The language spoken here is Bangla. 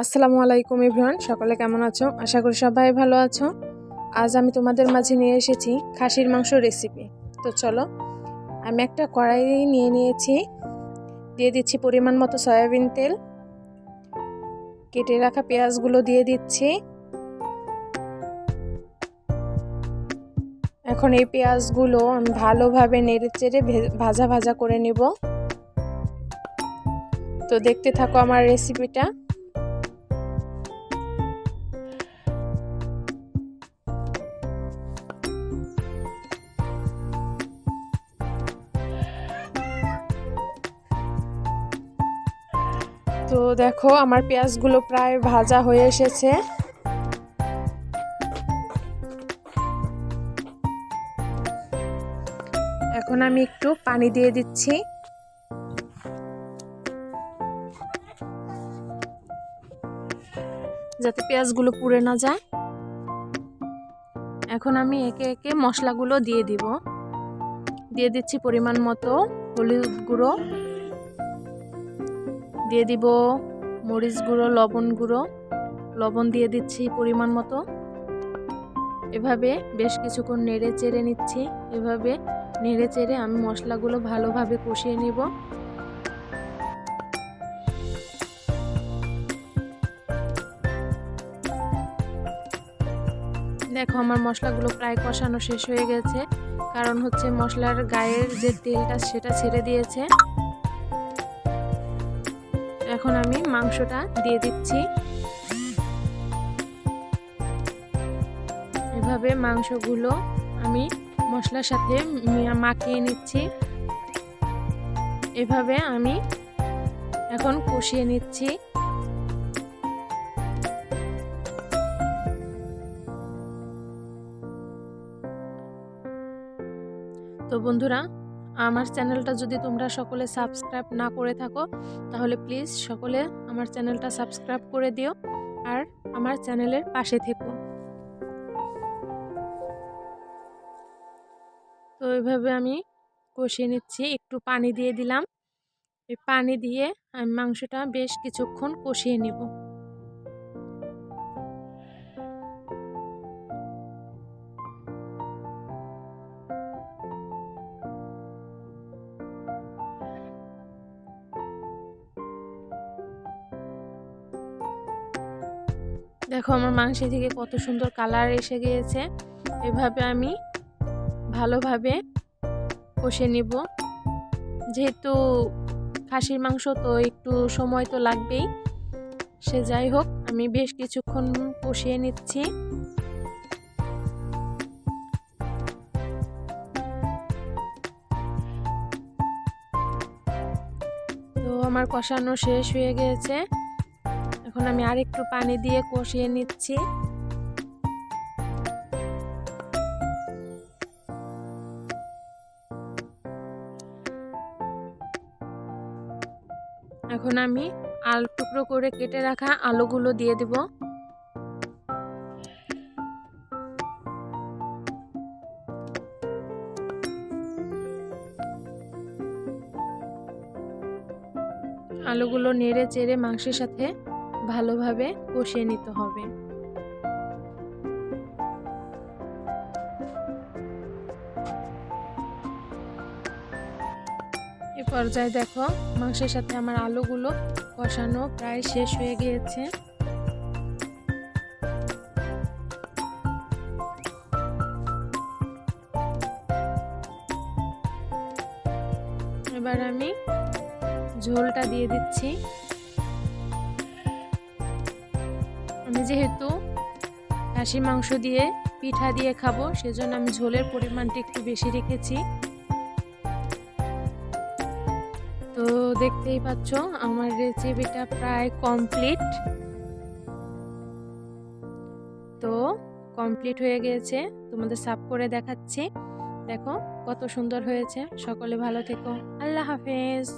আসসালামু আলাইকুম এভরিওয়ান, সকলে কেমন আছো? আশা করি সবাই ভালো আছো। আজ আমি তোমাদের মাঝে নিয়ে এসেছি খাসির মাংস রেসিপি। তো চলো, আমি একটা কড়াই নিয়ে নিয়েছি, দিয়ে দিচ্ছি পরিমাণ মতো সয়াবিন তেল, কেটে রাখা পেঁয়াজগুলো দিয়ে দিচ্ছি। এখন এই পেঁয়াজগুলো আমি ভালোভাবে নেড়েচেড়ে ভাজা ভাজা করে নেব। তো দেখতে থাকো আমার রেসিপিটা। তো দেখো, আমার পেঁয়াজগুলো প্রায় ভাজা হয়ে এসেছে। এখন আমি একটু পানি দিয়ে দিচ্ছি, যাতে পেঁয়াজগুলো পুড়ে না যায়। এখন আমি একে একে মশলাগুলো দিয়ে দিব। দিয়ে দিচ্ছি পরিমাণ মতো হলুদ গুঁড়ো, দিয়ে দিব মরিচ গুঁড়ো, লবণ দিয়ে দিচ্ছি পরিমাণ মতো। এভাবে বেশ কিছুক্ষণ নেড়ে চেড়ে নিচ্ছি। এভাবে নেড়ে চেড়ে আমি মশলাগুলো ভালোভাবে কষিয়ে নিব। দেখো, আমার মশলাগুলো প্রায় কষানো শেষ হয়ে গেছে, কারণ হচ্ছে মশলার গায়ের যে তেলটা সেটা ছেড়ে দিয়েছে। এখন আমি মাংসটা দিয়ে দিচ্ছি। এভাবে মাংসগুলো আমি মশলার সাথে মাখিয়ে নিচ্ছি। এভাবে আমি এখন কষিয়ে নিচ্ছি। তো বন্ধুরা, আমার চ্যানেলটা যদি তোমরা সকলে সাবস্ক্রাইব না করে থাকো, তাহলে প্লিজ সকলে আমার চ্যানেলটা সাবস্ক্রাইব করে দিও আর আমার চ্যানেলের পাশে থেকো। তো এইভাবে আমি কষিয়ে নিচ্ছি। একটু পানি দিয়ে দিলাম। এই পানি দিয়ে আমি মাংসটা বেশ কিছুক্ষণ কষিয়ে নিব। দেখো, আমার মাংস থেকে কত সুন্দর কালার এসে গিয়েছে। এভাবে আমি ভালোভাবে কষে নিব। যেহেতু খাসির মাংস, তো একটু সময় তো লাগবেই। সে যাই হোক, আমি বেশ কিছুক্ষণ কষিয়ে নিচ্ছি। তো আমার কষানো শেষ হয়ে গিয়েছে। এখন আমি আরেকটু পানি দিয়ে কষিয়ে নিচ্ছি। এখন আমি আলু টুকরো করে কেটে রাখা আলুগুলো দিয়ে দিব। আলুগুলো নেড়ে চেড়ে মাংসের সাথে ভালোভাবে কষিয়ে নিতে হবে। এই পর্যায়ে দেখো, মাংসের সাথে আমার আলুগুলো কষানো প্রায় শেষ হয়ে গিয়েছে। এবার আমি ঝোলটা দিয়ে দিচ্ছি। আমি যেহেতু খাসির মাংস দিয়ে পিঠা দিয়ে খাবো, সেজন্য আমি ঝোলের পরিমাণটা একটু বেশি রেখেছি। তো দেখতেই পাচ্ছ, আমার রেসিপিটা প্রায় কমপ্লিট। তো কমপ্লিট হয়ে গিয়েছে, তোমাদের সার্ভ করে দেখাচ্ছি। দেখো কত সুন্দর হয়েছে। সকলে ভালো থেকো। আল্লাহ হাফেজ।